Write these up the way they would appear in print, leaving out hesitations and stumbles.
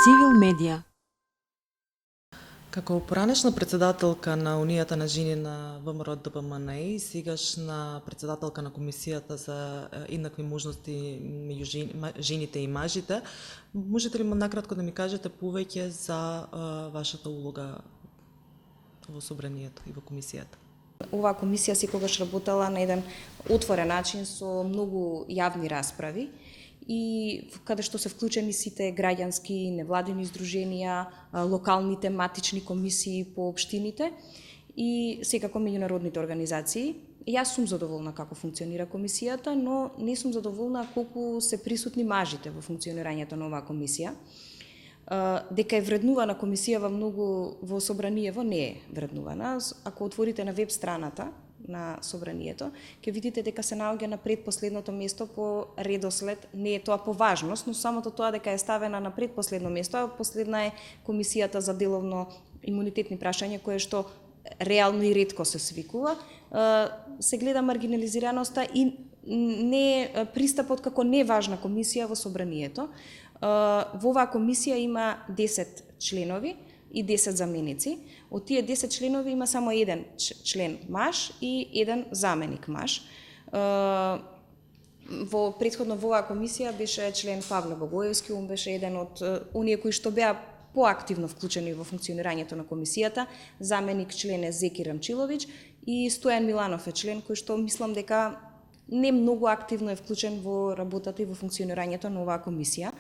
Цивил медија. Како поранешна председателка на Унијата на жени на ВМРО ДПМН и сегашна председателка на Комисијата за еднакви можности меѓу жените и мажите, можете ли накратко да ми кажете повеќе за вашата улога во собранието и во комисијата? Оваа комисија секогаш работела на еден отворен начин со многу јавни расправи и каде што се вклучени сите граѓански невладини издруженија, локални тематични комисии по општините и секако меѓународните организации. Јас сум задоволна како функционира комисијата, но не сум задоволна колку се присутни мажите во функционирањето на оваа комисија. Дека е вреднувана комисија во собраниево, не е вреднувана. Ако отворите на веб страната на собранието, ќе видите дека се наоѓа на предпоследното место по редослед. Не е тоа по важност, но самото тоа дека е ставена на предпоследно место, последна е комисијата за деловно имунитетни прашања, кое што реално и ретко се свикува. Се гледа маргинализираноста и не пристапот како неважна комисија во собранието. Во оваа комисија има 10 членови и 10 заменици. Од тие 10 членови има само еден член маж и еден заменик маж. Претходно во оваа комисија беше член Павле Богоевски, он беше еден од оние кои што беа поактивно вклучени во функционирањето на комисијата. Заменик член е Зеки Рамчиловиќ и Стојан Миланов е член кој што мислам дека не многу активно е вклучен во работата и во функционирањето на оваа комисија.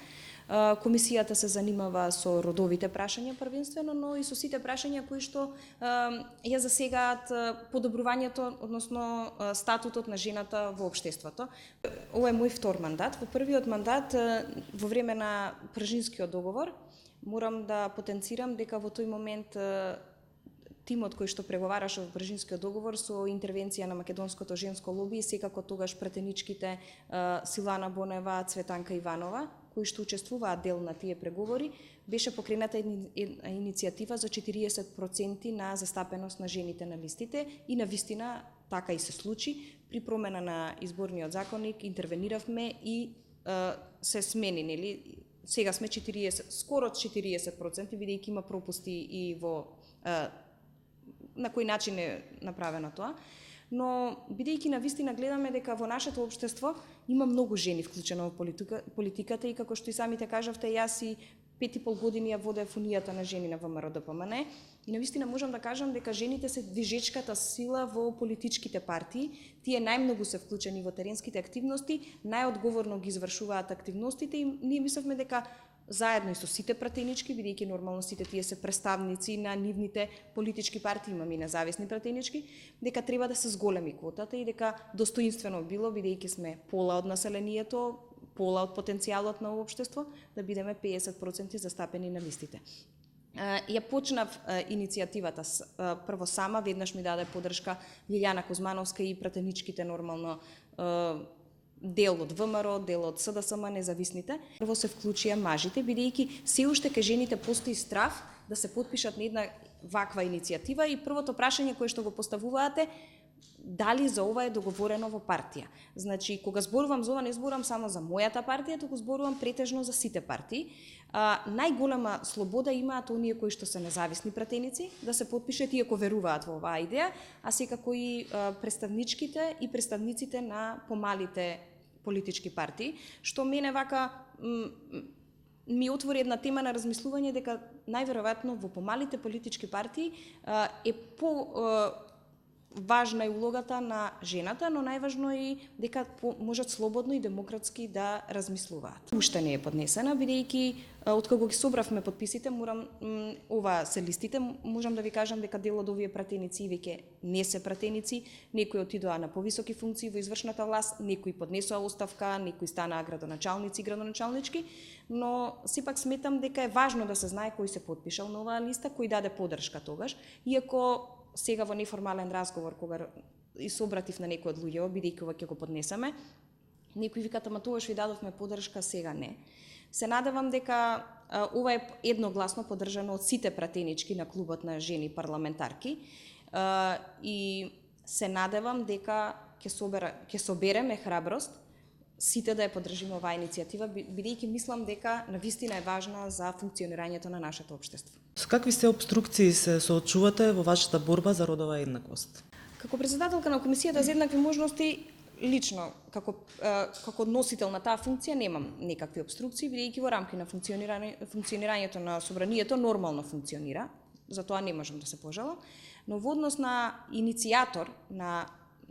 Комисијата се занимава со родовите прашања првенствено, но и со сите прашања кои што ја засегаат подобрувањето, односно статутот на жената во општеството. Ова е мој втор мандат. Во првиот мандат, во време на Пржинскиот договор, морам да потенцирам дека во тој момент тимот кој што преговараше во Пржинскиот договор со интервенција на македонското женско лоби и секако тогаш пратеничките Силана Бонева, Цветанка Иванова, кои што учествуваат дел на тие преговори, беше покрената иницијатива за 40% на застапеност на жените на листите и на вистина така и се случи. При промена на изборниот законник интервениравме и се смени, нели? Сега сме 40, скоро 40%, бидејќи има пропусти и во на кој начин е направено тоа, но бидејќи на вистина гледаме дека во нашето општество има многу жени вклучено во политиката и како што и самите кажавте, јас и 5,5 години ја водев Унијата на жени на ВМРО ДПМН и на вистина можам да кажам дека жените се движечката сила во политичките партии. Тие најмногу се вклучени во теренските активности, најодговорно ги извршуваат активностите и ние мислевме дека заедно и со сите пратенички, бидејќи нормално сите тие се представници на нивните политички партии, имаме и независни пратенички, дека треба да се зголеми квотата и дека достоинствено било, бидејќи сме пола од населението, пола од потенцијалот на општество, да бидеме 50% застапени на листите. Ја почнав иницијативата прво сама, веднаш ми даде поддршка Лилјана Кузмановска и пратеничките нормално дел од ВМРО, дел од СДСМ, независните. Прво се вклучија мажите, бидејќи се уште кај жените постои страв да се потпишат на една ваква иницијатива и првото прашање кое што го поставуваате, дали за ова е договорено во партија. Значи, кога зборувам за ова, не зборувам само за мојата партија, туку зборувам претежно за сите партии. Најголема слобода имаат оние кои што се независни пратеници да се потпишат иако веруваат во оваа идеја, а секако и представничките и представниците на помалите политички партии, што мене вака ми отвори една тема на размислување дека најверојатно во помалите политички партии е важна е улогата на жената, но најважно е и дека можат слободно и демократски да размислуваат. Уште не е поднесена, бидејќи откако ги собравме подписите, ова се листите, можам да ви кажам дека дел од овие пратеници веќе не се пратеници, некои отидоа на повисоки функции во извршната власт, некои поднесоа оставка, некои станаа градоначалници и градоначалнички, но сепак сметам дека е важно да се знае кој се потпишал на оваа листа, кој даде поддршка тогаш, иако сега во неформален разговор, кога и собратив на некои од луѓето, бидејќи ова ќе го поднесеме, некои викат, ама тогаш ви дадовме поддршка, сега не. Се надевам дека ова е едногласно поддржано од сите пратенички на клубот на жени парламентарки и се надевам дека ќе собереме храброст сите да ја поддржиме оваа иницијатива, бидејќи мислам дека навистина е важна за функционирањето на нашето општество. Со какви се обструкции се соочувате во вашата борба за родова еднаквост? Како председателка на Комисијата за еднакви можности, лично, како носител на таа функција, немам некакви обструкции, бидејќи во рамки на функционирањето на собранието нормално функционира, за тоа не можам да се пожалам, но во однос на иницијатор на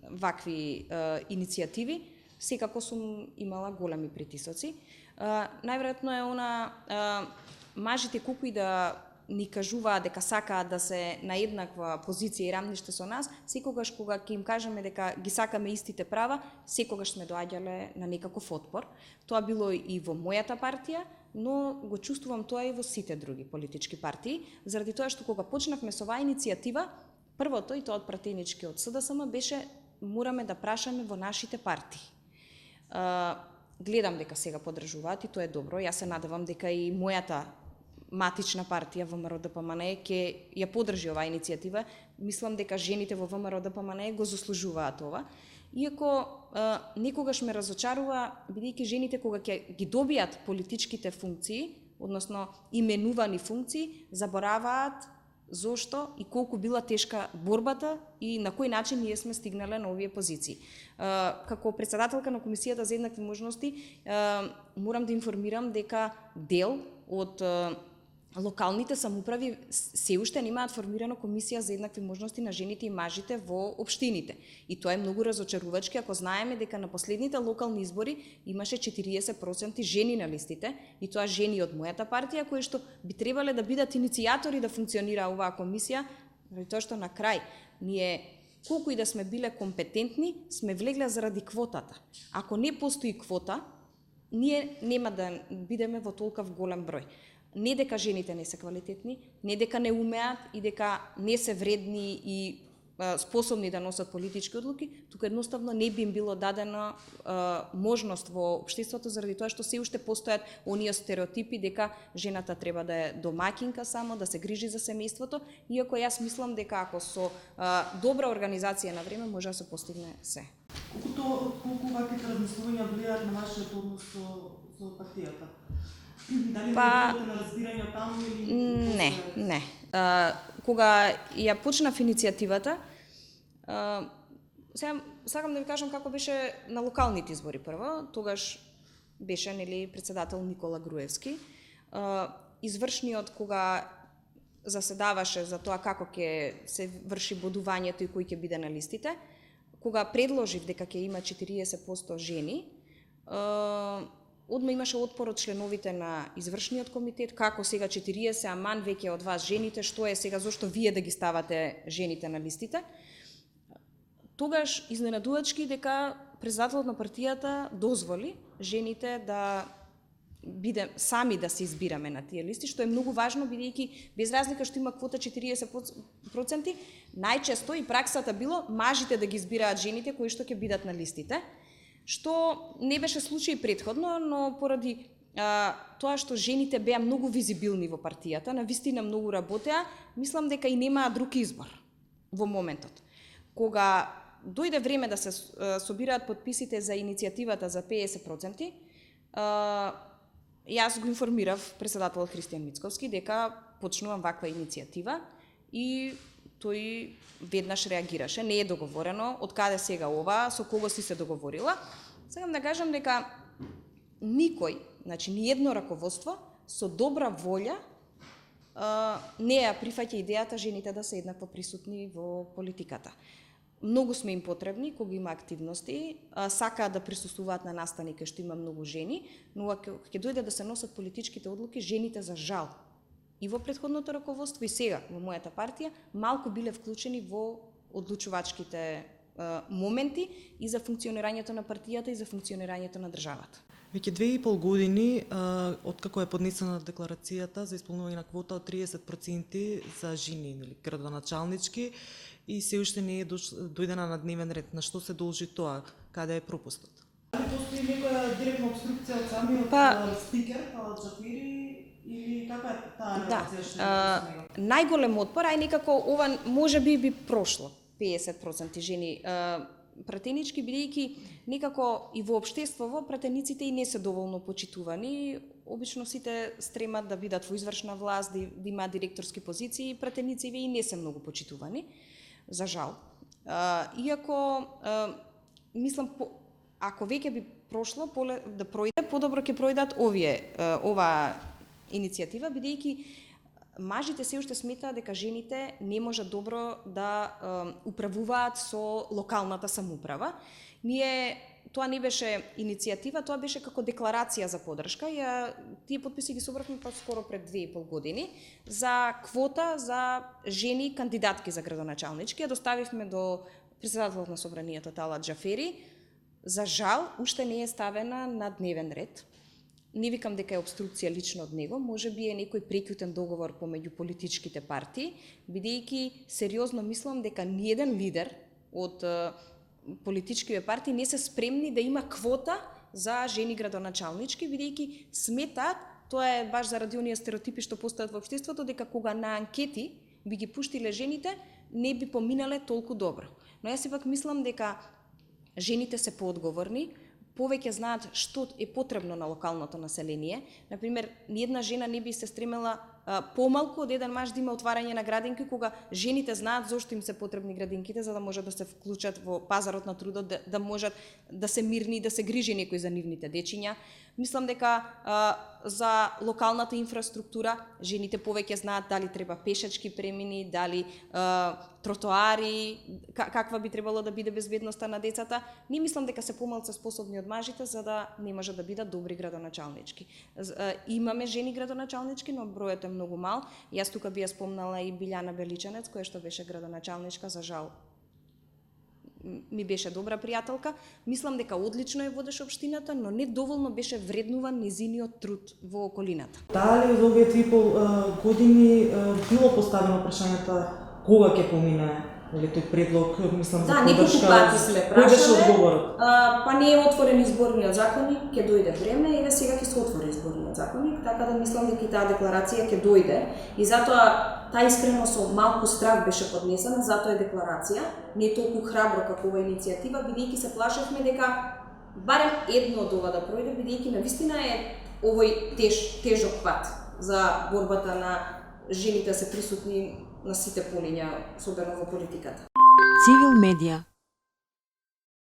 вакви иницијативи, секако сум имала големи притисоци. Најверојатно е мажите колку и да ни кажуваат дека сакаат да се на еднаква позиција и рамниште со нас, секогаш кога ќе им кажеме дека ги сакаме истите права, секогаш сме доаѓале на некаков отпор. Тоа било и во мојата партија, но го чувствувам тоа и во сите други политички партии, заради тоа што кога почнавме со оваа иницијатива, првото, и тоа од пратенички од СДСМ, беше мораме да прашаме во нашите партии. Гледам дека сега поддржуваат и тоа е добро. Јас се надевам дека и мојата матична партија ВМРО-ДПМНЕ ќе ја поддржи оваа иницијатива. Мислам дека жените во ВМРО-ДПМНЕ го заслужуваат ова. Иако некогаш ме разочарува, бидејќи жените кога ќе ги добијат политичките функции, односно именувани функции, забораваат зошто и колку била тешка борбата и на кој начин ние сме стигнале на овие позиции. Како председателка на Комисијата за еднакви можности, морам да информирам дека дел од локалните самоуправи се уште немаат формирана комисија за еднакви можности на жените и мажите во општините. И тоа е многу разочарувачки, ако знаеме дека на последните локални избори имаше 40% жени на листите, и тоа жени од мојата партија, кои што би требале да бидат иницијатори да функционира оваа комисија, заради тоа што на крај ние колку и да сме биле компетентни, сме влегле заради квотата. Ако не постои квота, ние нема да бидеме во толков голем број. Не дека жените не се квалитетни, не дека не умеат и дека не се вредни и способни да носат политички одлуки, туку едноставно не би им било дадена можност во општеството, заради тоа што се уште постојат оние стереотипи дека жената треба да е домаќинка само, да се грижи за семејството, иако јас мислам дека ако со добра организација на време може да се постигне се. Колку ваквите размислувања влијаат на вашиот однос со партијата? Дали на разбирање таму или... Не. Кога ја почнав иницијативата, сега сакам да ви кажам како беше на локалните избори прво, тогаш беше председател Никола Груевски. Извршниот кога заседаваше за тоа како ќе се врши бодувањето и кој ќе биде на листите, кога предложив дека ќе има 40% жени, одма имаше отпор од членовите на извршниот комитет, како сега 40, аман веќе од вас жените, што е сега, зошто вие да ги ставате жените на листите. Тогаш изненадувачки дека председателот на партијата дозволи жените да сами да се избираме на тие листи, што е многу важно, бидејќи без разлика што има квота 40%, најчесто и праксата било мажите да ги избираат жените кои што ќе бидат на листите, што не беше случај претходно, но поради тоа што жените беа многу визибилни во партијата, навистина многу работеа, мислам дека и немаа друг избор во моментот. Кога дојде време да се собираат подписите за иницијативата за 50%, јас го информирав председателот Христијан Мицковски дека почнувам ваква иницијатива и тој веднаш реагираше. Не е договорено, од каде сега ова, со кого си се договорила. Сакам да кажам дека никој, значи ни едно раководство со добра волја не ја прифаќа идејата жените да се еднакво присутни во политиката. Многу сме им потребни кога има активности, сакаат да присуствуваат на настани кај што има многу жени, но ќе дојде да се носат политичките одлуки, жените за жал и во претходното раководство и сега во мојата партија малку биле вклучени во одлучувачките моменти и за функционирањето на партијата и за функционирањето на државата. Веќе 2,5 години откако е поднесена декларацијата за исполнување на квота од 30% за жени, градоначалнички, и се уште не е дојдена на дневен ред. На што се должи тоа? Каде е пропустот? Дали постои некоја директна обструкција од самиот спикер, од Джафери, или каква е таа реакција што е? Најголем отпор, ај некако ова може би прошло 50% жени. пратенички, бидејќи некако и во општеството пратениците и не се доволно почитувани. Обично сите стремат да бидат во извршна власт, да имаат директорски позиции, пратениците и не се многу почитувани, за жал. Иако, мислам, ако веќе би прошло, да пројде, подобро ќе пројдат ова иницијатива, бидејќи мажите се уште сметаат дека жените не можат добро да управуваат со локалната самоуправа. Тоа не беше иницијатива, тоа беше како декларација за поддршка. Тие подписи ги собравме скоро пред 2,5 години за квота за жени кандидатки за градоначалнички. Ја доставивме до председателот на собранието Талат Џафери. За жал, уште не е ставена на дневен ред. Не викам дека е обструкција лично од него, можеби е некој прекјутен договор помеѓу политичките партии, бидејќи сериозно мислам дека ниеден лидер од политичките партии не се спремни да има квота за жени градоначалнички, бидејќи сметаат, тоа е баш заради оние стереотипи што постојат во општеството, дека кога на анкети би ги пуштиле жените, не би поминале толку добро. Но јас сепак мислам дека жените се поодговорни, повеќе знаат што е потребно на локалното население. Например, ниедна жена не би се стремела помалку од еден маж да има отварање на градинки, кога жените знаат зошто им се потребни градинките, за да можат да се вклучат во пазарот на трудот, да можат да се мирни, да се грижи некој за нивните дечиња. Мислам дека за локалната инфраструктура жените повеќе знаат дали треба пешачки премини, дали тротоари, каква би требало да биде безбедноста на децата. Не мислам дека се помалку способни од мажите за да не можат да бидат добри градоначалнички. Имаме жени градоначалнички, но бројот е многу мал. Јас тука би ја спомнала и Билјана Беличанец, која што беше градоначалничка, за жал ми беше добра пријателка. Мислам дека одлично ја водеше општината, но не доволно беше вреднуван незиниот труд во околината. Дали во овие 3,5 години било поставено прашањето кога ќе помине тој предлог, мислам, за поддршка? Да, неколку пати сме прашале. Кој беше одговорот? Па не е отворен изборниот законник, ќе дојде време и сега ќе се отвори изборниот законник, така да мислам дека и таа декларација ќе дојде. И затоа таа искрено со малку страх беше поднесена, затоа е декларација, не е толку храбро како ова иницијатива, бидејќи се плашевме дека барем едно од ова да пројде, бидејќи навистина е овој тежок пат за борбата на жените се присутни на сите полиња, особено во политиката. Цивил медија